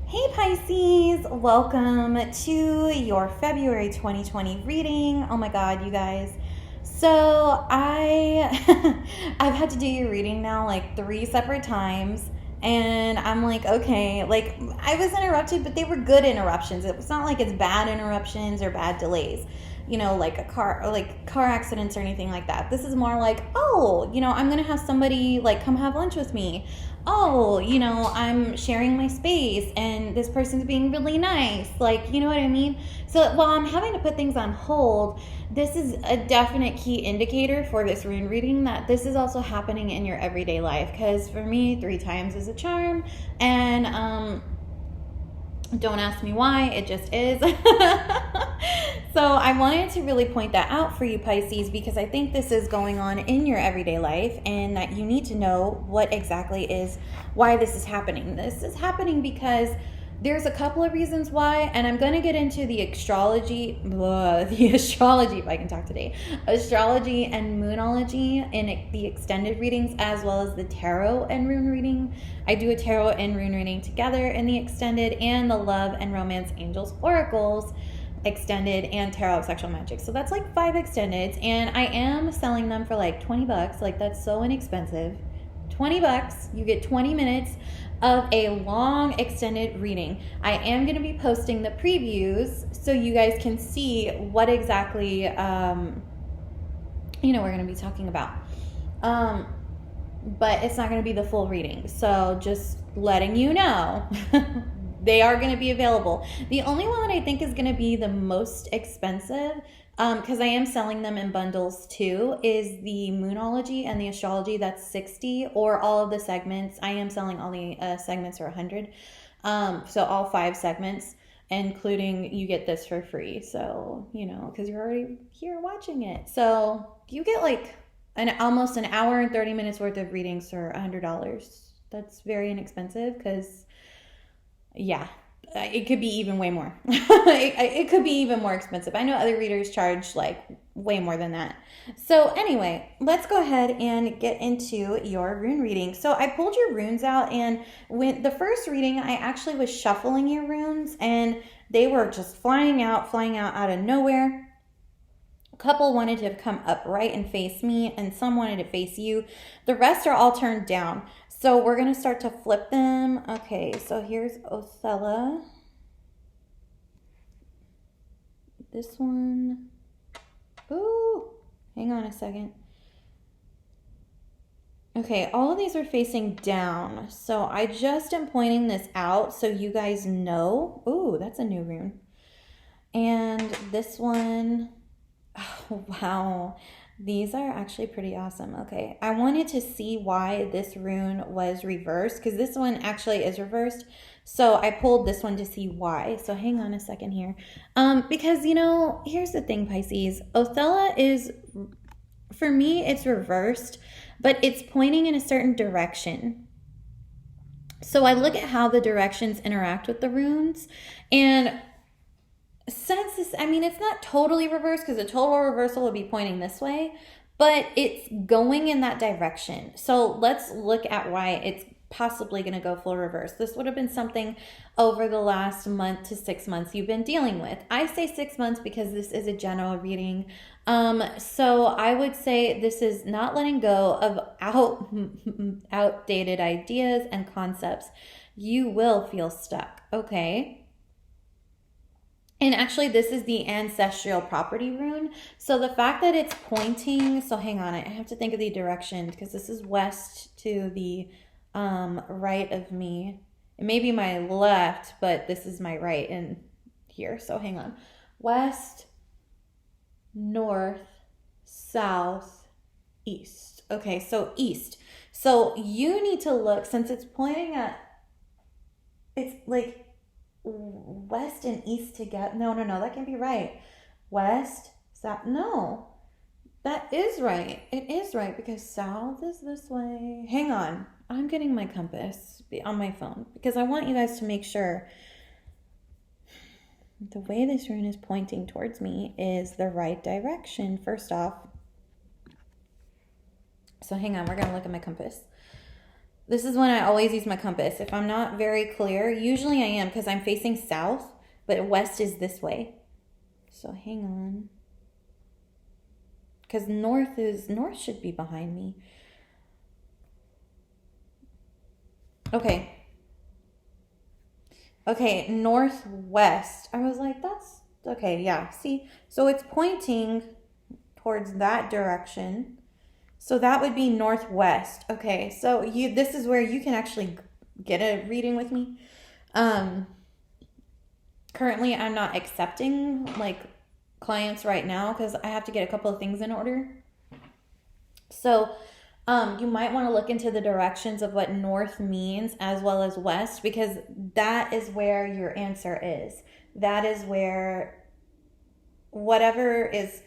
Hey Pisces, welcome to your February 2020 reading. Oh my god, you guys. So I I've had to do your reading now like 3 separate times, and I'm like, okay, like I was interrupted, but they were good interruptions. It's not like it's bad interruptions or bad delays. Like a car or like car accidents or anything like that. This is more like, oh, I'm going to have somebody like come have lunch with me. Oh, I'm sharing my space and this person's being really nice. Like, you know what I mean? So while I'm having to put things on hold, this is a definite key indicator for this rune reading that this is also happening in your everyday life. Because for me, 3 times is a charm. And don't ask me why, it just is. So I wanted to really point that out for you, Pisces, because I think this is going on in your everyday life and that you need to know what exactly is why this is happening. This is happening because there's a couple of reasons why, and I'm going to get into the astrology, if I can talk today, astrology and moonology in the extended readings, as well as the tarot and rune reading. I do a tarot and rune reading together in the extended, and the love and romance angels oracles extended, and tarot of sexual magic. So that's like 5 extendeds, and I am selling them for like $20. Like, that's so inexpensive. $20, you get 20 minutes of a long extended reading. I am going to be posting the previews so you guys can see what exactly we're going to be talking about. But it's not going to be the full reading. So just letting you know. They are going to be available. The only one that I think is going to be the most expensive, because I am selling them in bundles too, is the Moonology and the Astrology. That's $60, or all of the segments. I am selling all the segments for $100. So all 5 segments, including you get this for free. So, because you're already here watching it. So you get like almost an hour and 30 minutes worth of readings for $100. That's very inexpensive because, yeah, it could be even way more. It could be even more expensive. I know other readers charge like way more than that. So anyway, let's go ahead and get into your rune reading. So I pulled your runes out, and when the first reading, I actually was shuffling your runes, and they were just flying out of nowhere. A couple wanted to come upright and face me, and some wanted to face you. The rest are all turned down. So we're going to start to flip them. Okay, so here's Othello. This one. Ooh, hang on a second. Okay, all of these are facing down. So I just am pointing this out so you guys know. Ooh, that's a new rune. And this one, oh, wow. These are actually pretty awesome. Okay, I wanted to see why this rune was reversed, because this one actually is reversed. So I pulled this one to see why. So hang on a second here. Because, here's the thing, Pisces. Othello is, for me, it's reversed, but it's pointing in a certain direction. So I look at how the directions interact with the runes, and since this, it's not totally reversed, because a total reversal would be pointing this way, but it's going in that direction. So let's look at why it's possibly going to go full reverse. This would have been something over the last month to 6 months you've been dealing with. I say 6 months because this is a general reading. So I would say this is not letting go of outdated ideas and concepts. You will feel stuck, okay? And actually, this is the ancestral property rune. So the fact that it's pointing, so hang on, I have to think of the direction, because this is west to the right of me. It may be my left, but this is my right in here. So hang on. West, north, south, east. Okay, so east. So you need to look, since it's pointing at, it's like west and east together. No, that can't be right. West, south. No, that is right. It is right, because south is this way. Hang on. I'm getting my compass on my phone, because I want you guys to make sure the way this rune is pointing towards me is the right direction, first off. So hang on. We're going to look at my compass. This is when I always use my compass. If I'm not very clear, usually I am because I'm facing south, but west is this way. So hang on. Because north should be behind me. Okay. Okay, northwest. I was like, that's okay, yeah. See, so it's pointing towards that direction. So that would be northwest. Okay, so this is where you can actually get a reading with me. Currently I'm not accepting like clients right now because I have to get a couple of things in order. So you might want to look into the directions of what north means as well as west, because that is where your answer is. That is where whatever is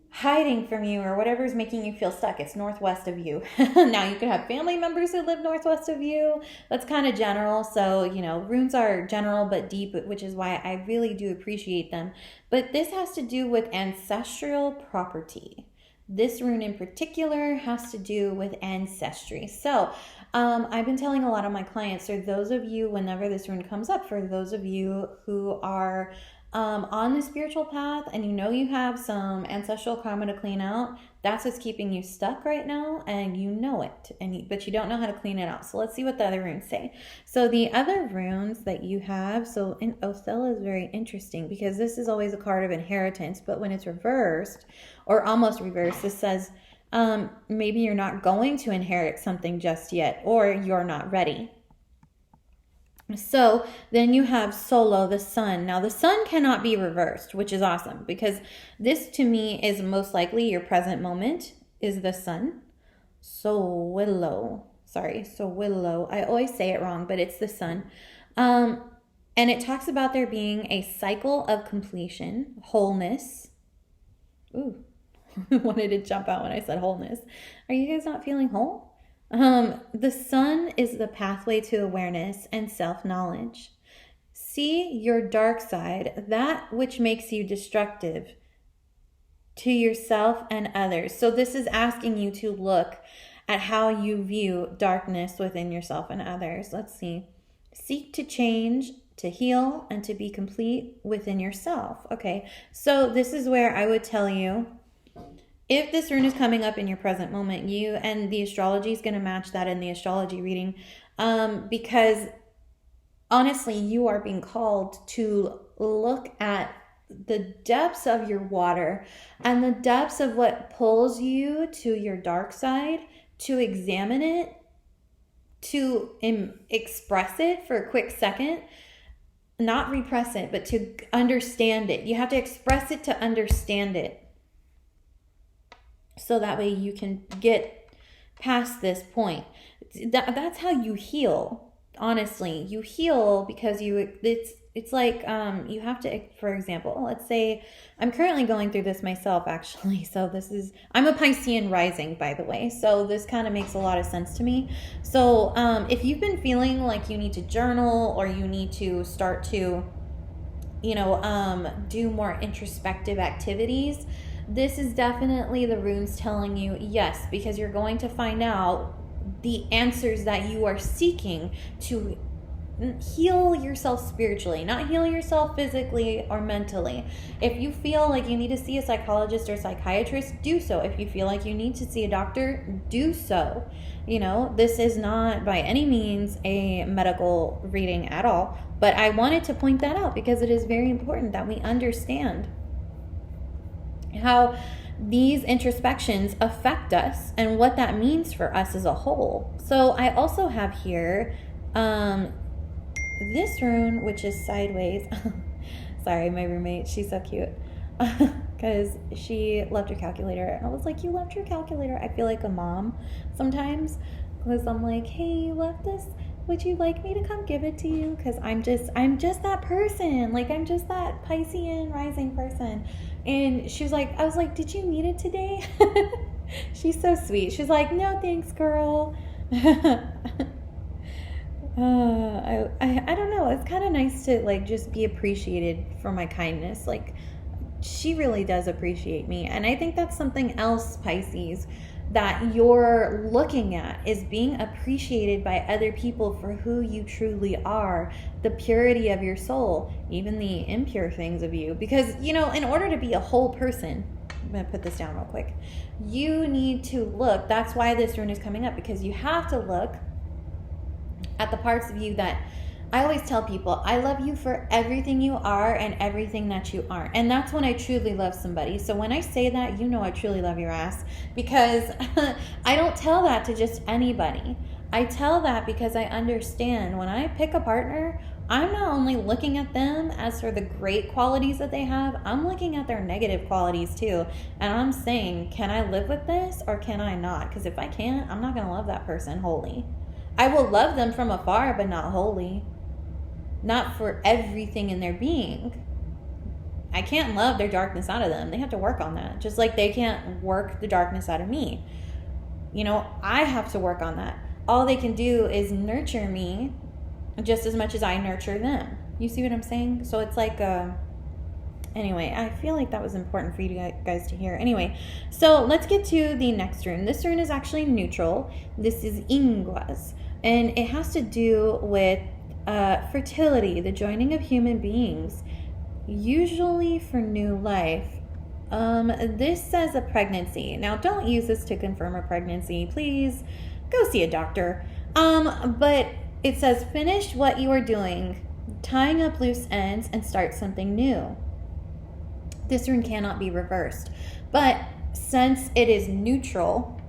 hiding from you or whatever is making you feel stuck, it's northwest of you. Now you could have family members who live northwest of you. That's kind of general. So, you know, runes are general but deep, which is why I really do appreciate them. But this has to do with ancestral property. This rune in particular has to do with ancestry. So I've been telling a lot of my clients, or those of you, whenever this rune comes up, for those of you who are on the spiritual path and you know you have some ancestral karma to clean out, that's what's keeping you stuck right now, and you know it, but you don't know how to clean it out. So let's see what the other runes say. So the other runes that you have, so in Othello is very interesting because this is always a card of inheritance, but when it's reversed or almost reversed, this says maybe you're not going to inherit something just yet, or you're not ready. So then you have Solo, the sun. Now the sun cannot be reversed, which is awesome because this to me is most likely your present moment is the sun. Sowillo. I always say it wrong, but it's the sun. And it talks about there being a cycle of completion, wholeness. Ooh, wanted to jump out when I said wholeness. Are you guys not feeling whole? The sun is the pathway to awareness and self-knowledge. See your dark side, that which makes you destructive to yourself and others. So this is asking you to look at how you view darkness within yourself and others. Let's see. Seek to change, to heal, and to be complete within yourself. Okay, so this is where I would tell you, if this rune is coming up in your present moment, you and the astrology is going to match that in the astrology reading, because honestly, you are being called to look at the depths of your water and the depths of what pulls you to your dark side, to examine it, to express it for a quick second, not repress it, but to understand it. You have to express it to understand it. So that way you can get past this point. That's how you heal. Honestly, you heal because it's like you have to, for example, let's say I'm currently going through this myself actually. So I'm a Piscean rising, by the way. So this kind of makes a lot of sense to me. So if you've been feeling like you need to journal or you need to start to, do more introspective activities, this is definitely the runes telling you yes, because you're going to find out the answers that you are seeking to heal yourself spiritually, not heal yourself physically or mentally. If you feel like you need to see a psychologist or psychiatrist, do so. If you feel like you need to see a doctor, do so. This is not by any means a medical reading at all, but I wanted to point that out because it is very important that we understand how these introspections affect us and what that means for us as a whole. So I also have here this rune, which is sideways. Sorry, my roommate, she's so cute because she left her calculator and I was like, you left your calculator? I feel like a mom sometimes because I'm like, hey, you left this, would you like me to come give it to you? Because I'm just that person. Like, I'm just that Piscean rising person. And I was like, did you need it today? She's so sweet. She's like, no, thanks, girl. I don't know. It's kind of nice to like just be appreciated for my kindness. Like, she really does appreciate me. And I think that's something else, Pisces. that you're looking at is being appreciated by other people for who you truly are, the purity of your soul, even the impure things of you. Because, you know, in order to be a whole person, I'm going to put this down real quick, you need to look. That's why this rune is coming up, because you have to look at the parts of you that I always tell people, I love you for everything you are and everything that you aren't. And that's when I truly love somebody. So when I say that, you know I truly love your ass, because I don't tell that to just anybody. I tell that because I understand when I pick a partner, I'm not only looking at them as for the great qualities that they have, I'm looking at their negative qualities too. And I'm saying, can I live with this or can I not? Because if I can't, I'm not going to love that person wholly. I will love them from afar, but not wholly. Not for everything in their being. I can't love their darkness out of them. They have to work on that. Just like they can't work the darkness out of me. You know, I have to work on that. All they can do is nurture me just as much as I nurture them. You see what I'm saying? So it's like, anyway, I feel like that was important for you guys to hear. Anyway, so let's get to the next rune. This rune is actually neutral. This is Inguas. And it has to do with fertility, the joining of human beings, usually for new life. This says a pregnancy. Now, don't use this to confirm a pregnancy. Please go see a doctor. But it says finish what you are doing, tying up loose ends, and start something new. This rune cannot be reversed. But since it is neutral,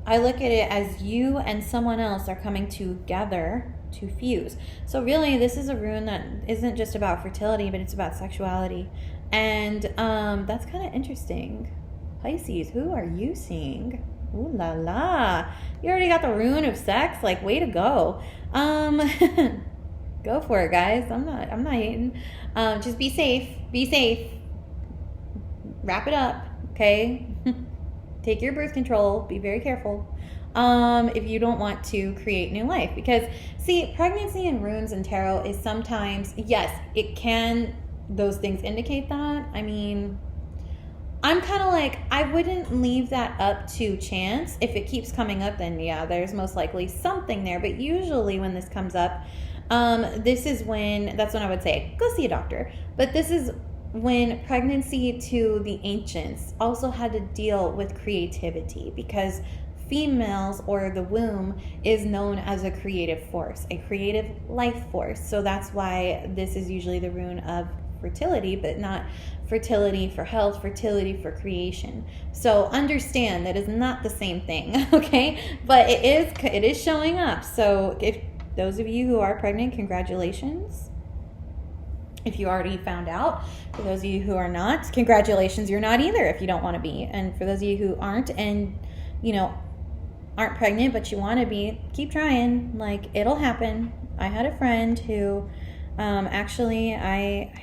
I look at it as you and someone else are coming together to fuse. So really, this is a rune that isn't just about fertility, but it's about sexuality. And that's kind of interesting. Pisces, who are you seeing? Ooh la la. You already got the rune of sex? Like, way to go. Go for it, guys. I'm not hating. Just be safe. Be safe. Wrap it up, okay? Take your birth control. Be very careful. If you don't want to create new life. Because, see, pregnancy and runes and tarot is sometimes, yes, it can, those things indicate that. I mean, I'm kind of like, I wouldn't leave that up to chance. If it keeps coming up, then yeah, there's most likely something there. But usually when this comes up, this is when, that's when I would say, go see a doctor. But this is when pregnancy to the ancients also had to deal with creativity, because females, or the womb, is known as a creative force, a creative life force. So that's why this is usually the rune of fertility, but not fertility for health, fertility for creation. So understand that is not the same thing, okay? But it is showing up. So if those of you who are pregnant, congratulations. If you already found out. For those of you who are not, congratulations, you're not either if you don't want to be. And for those of you who aren't, and you know, aren't pregnant but you want to be, keep trying. Like, it'll happen. I had a friend who actually I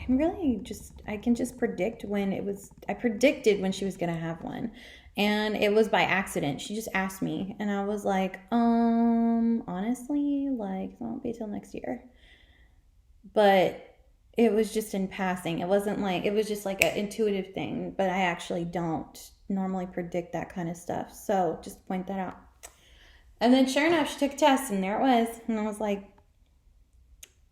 can just predict when it was. I predicted when she was gonna have one, and it was by accident. She just asked me, and I was like, honestly, like, it won't be till next year. But it was just in passing. It wasn't like, it was just like an intuitive thing, but I actually don't normally predict that kind of stuff. So just point that out. And then sure enough, she took a test, and there it was. And I was like,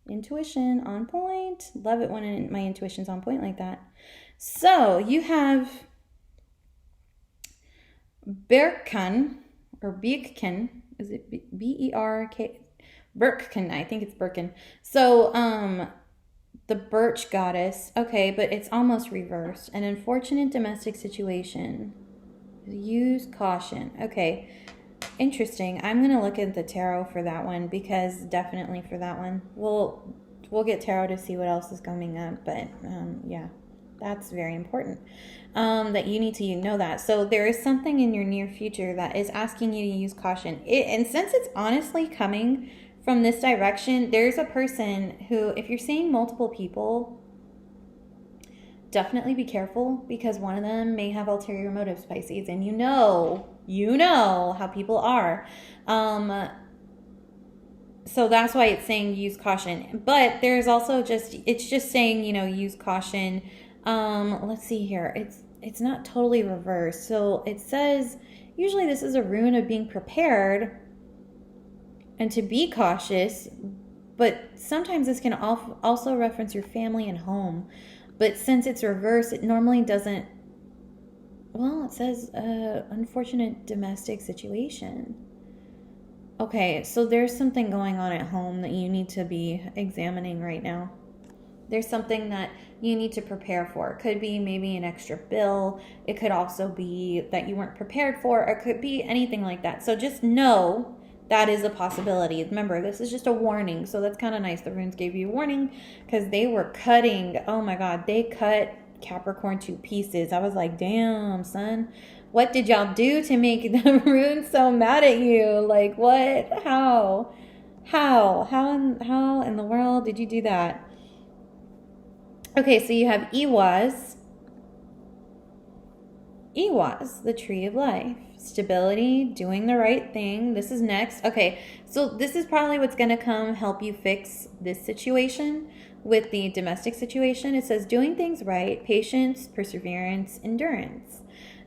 intuition on point. Love it when my intuition's on point like that. So you have Berkan, or Birken. Is it B-E-R-K? Birken, I think it's Birken. So, the birch goddess. Okay, but it's almost reversed. An unfortunate domestic situation. Use caution. Okay, interesting. I'm going to look at the tarot for that one, because definitely for that one. We'll get tarot to see what else is coming up. But, yeah, that's very important. That you need to know that. So there is something in your near future that is asking you to use caution. And since it's honestly coming from this direction, there's a person who, if you're seeing multiple people, definitely be careful, because one of them may have ulterior motives, Pisces, and you know how people are. So that's why it's saying use caution. But there's also it's just saying, use caution. Let's see here. It's not totally reversed. So it says Usually this is a rune of being prepared and to be cautious, but sometimes this can also reference your family and home. But since it's reversed, it normally doesn't. Well, it says unfortunate domestic situation. Okay, so there's something going on at home that you need to be examining right now. There's something that you need to prepare for. It could be maybe an extra bill. It could also be that you weren't prepared for. Or it could be anything like that. So just know that is a possibility. Remember, this is just a warning. So that's kind of nice. The runes gave you a warning because they were cutting. Oh my God, they cut Capricorn to pieces. I was like, damn, son. What did y'all do to make the runes so mad at you? Like, what? How in the world did you do that? Okay, so you have Iwas, the tree of life. Stability, doing the right thing. This is next. Okay, so this is probably what's going to come help you fix this situation with the domestic situation. It says doing things right, patience, perseverance, endurance.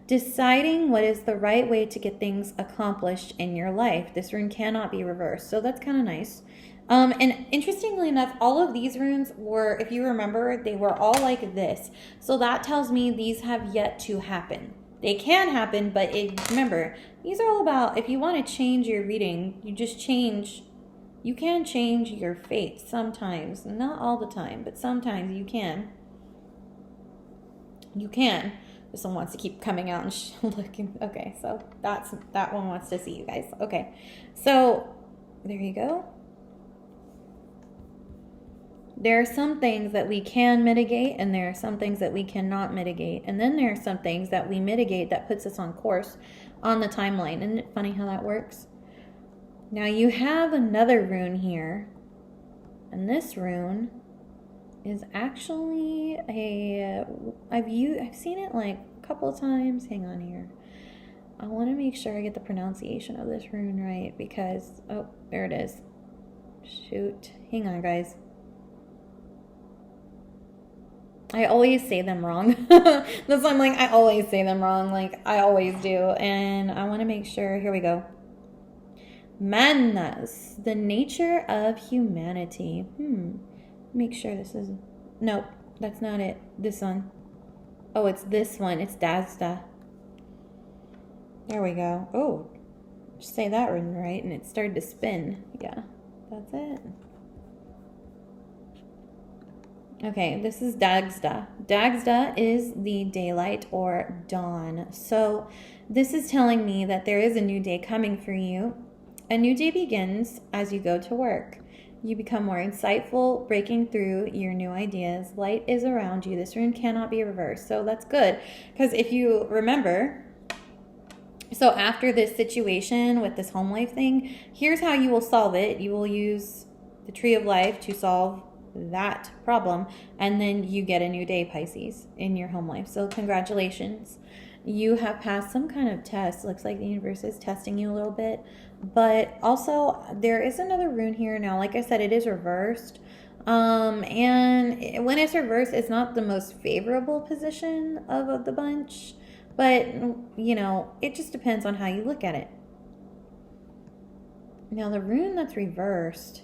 Deciding what is the right way to get things accomplished in your life. This rune cannot be reversed, so that's kind of nice. And interestingly enough, all of these runes were, if you remember, they were all like this. So that tells me these have yet to happen. They can happen, but remember, these are all about, if you want to change your reading, you can change your fate sometimes. Not all the time, but sometimes you can. You can. This one wants to keep coming out and looking. Okay, so that one wants to see you guys. Okay, so there you go. There are some things that we can mitigate, and there are some things that we cannot mitigate. And then there are some things that we mitigate that puts us on course on the timeline. Isn't it funny how that works? Now you have another rune here, and this rune is actually I've seen it like a couple of times. Hang on here. I want to make sure I get the pronunciation of this rune right because, oh, there it is. Shoot. Hang on, guys. I always say them wrong. That's why I'm like, I always say them wrong. Like, I always do. And I want to make sure. Here we go. Manas, the nature of humanity. Make sure this is... Nope, that's not it. This one. Oh, it's this one. It's Dazda. There we go. Oh, say that rune right, and it started to spin. Yeah, that's it. Okay, this is Dagzda. Dagzda is the daylight or dawn. So this is telling me that there is a new day coming for you. A new day begins as you go to work. You become more insightful, breaking through your new ideas. Light is around you. This rune cannot be reversed. So that's good. Because if you remember, so after this situation with this home life thing, here's how you will solve it. You will use the tree of life to solve that problem, and then you get a new day, Pisces, in your home life. So congratulations. You have passed some kind of test. Looks like the universe is testing you a little bit. But also, there is another rune here now. Like I said, it is reversed. And when it's reversed, it's not the most favorable position of the bunch. But, you know, it just depends on how you look at it. Now, the rune that's reversed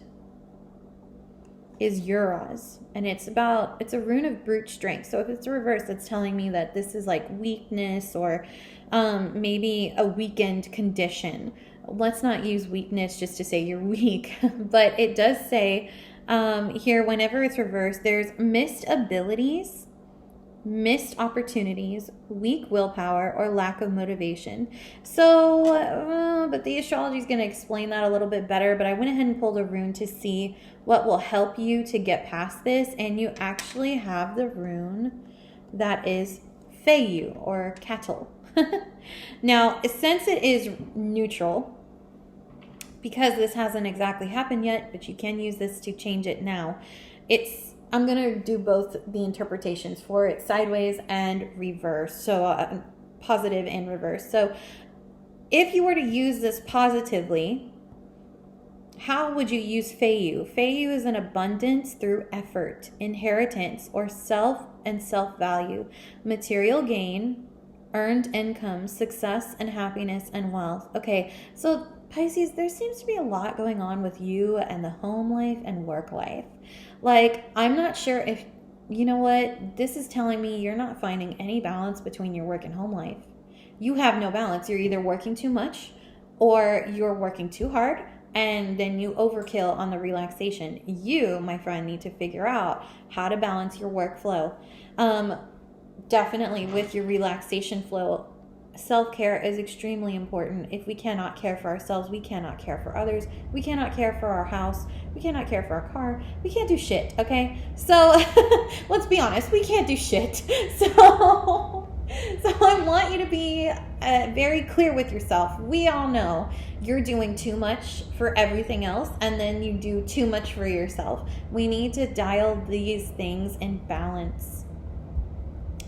is Uraz, and it's a rune of brute strength. So if it's reversed, it's telling me that this is like weakness or maybe a weakened condition. Let's not use weakness just to say you're weak, but it does say here, whenever it's reversed, there's missed abilities, missed opportunities, weak willpower, or lack of motivation. So, but the astrology is going to explain that a little bit better, but I went ahead and pulled a rune to see what will help you to get past this, and you actually have the rune that is Feyu, or cattle. Now, since it is neutral, because this hasn't exactly happened yet, but you can use this to change it now, I'm going to do both the interpretations for it, sideways and reverse, so positive and reverse. So if you were to use this positively, how would you use Feyu? Feyu is an abundance through effort, inheritance, or self and self-value, material gain, earned income, success and happiness and wealth. Okay, so Pisces, there seems to be a lot going on with you and the home life and work life. Like, I'm not sure if, you know what, this is telling me you're not finding any balance between your work and home life. You have no balance. You're either working too much or you're working too hard, and then you overkill on the relaxation. You, my friend, need to figure out how to balance your workflow. Definitely with your relaxation flow, self-care is extremely important. If we cannot care for ourselves, we cannot care for others. We cannot care for our house. We cannot care for our car. We can't do shit, okay? So let's be honest, we can't do shit. So I want you to be very clear with yourself. We all know you're doing too much for everything else, and then you do too much for yourself. We need to dial these things in balance.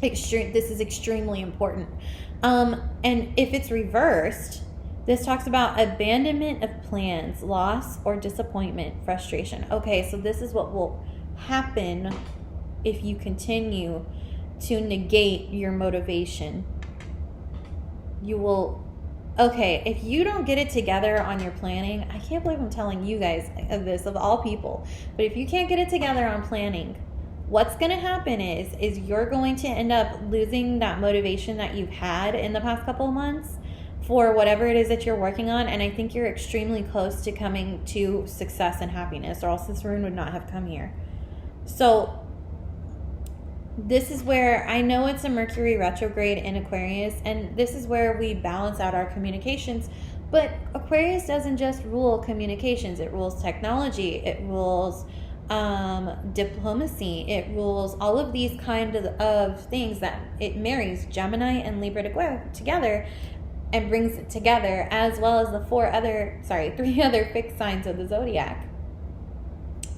This is extremely important. And if it's reversed, this talks about abandonment of plans, loss or disappointment, frustration. Okay, so this is what will happen if you continue to negate your motivation. You will, okay, if you don't get it together on your planning, I can't believe I'm telling you guys of this, of all people, but if you can't get it together on planning, what's going to happen is you're going to end up losing that motivation that you've had in the past couple of months for whatever it is that you're working on. And I think you're extremely close to coming to success and happiness, or else this rune would not have come here. So this is where, I know it's a Mercury retrograde in Aquarius, and this is where we balance out our communications. But Aquarius doesn't just rule communications. It rules technology. It rules diplomacy. It rules all of these kind of things that it marries Gemini and Libra together and brings it together, as well as the three other fixed signs of the zodiac.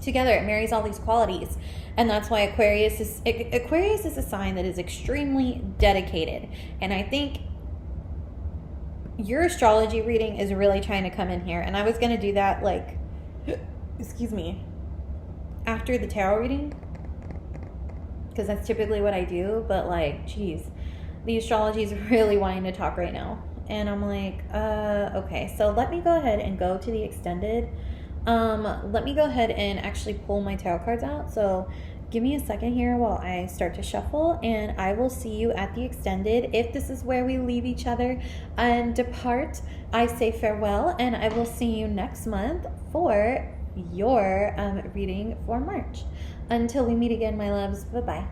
Together, it marries all these qualities. And that's why Aquarius is a sign that is extremely dedicated. And I think your astrology reading is really trying to come in here. And I was going to do that, like, excuse me, after the tarot reading, because that's typically what I do. But, like, geez, the astrology is really wanting to talk right now. And I'm like, okay, so let me go ahead and go to the extended. Let me go ahead and actually pull my tarot cards out. So give me a second here while I start to shuffle, and I will see you at the extended. If this is where we leave each other and depart, I say farewell, and I will see you next month for your reading for March. Until we meet again, my loves, bye-bye.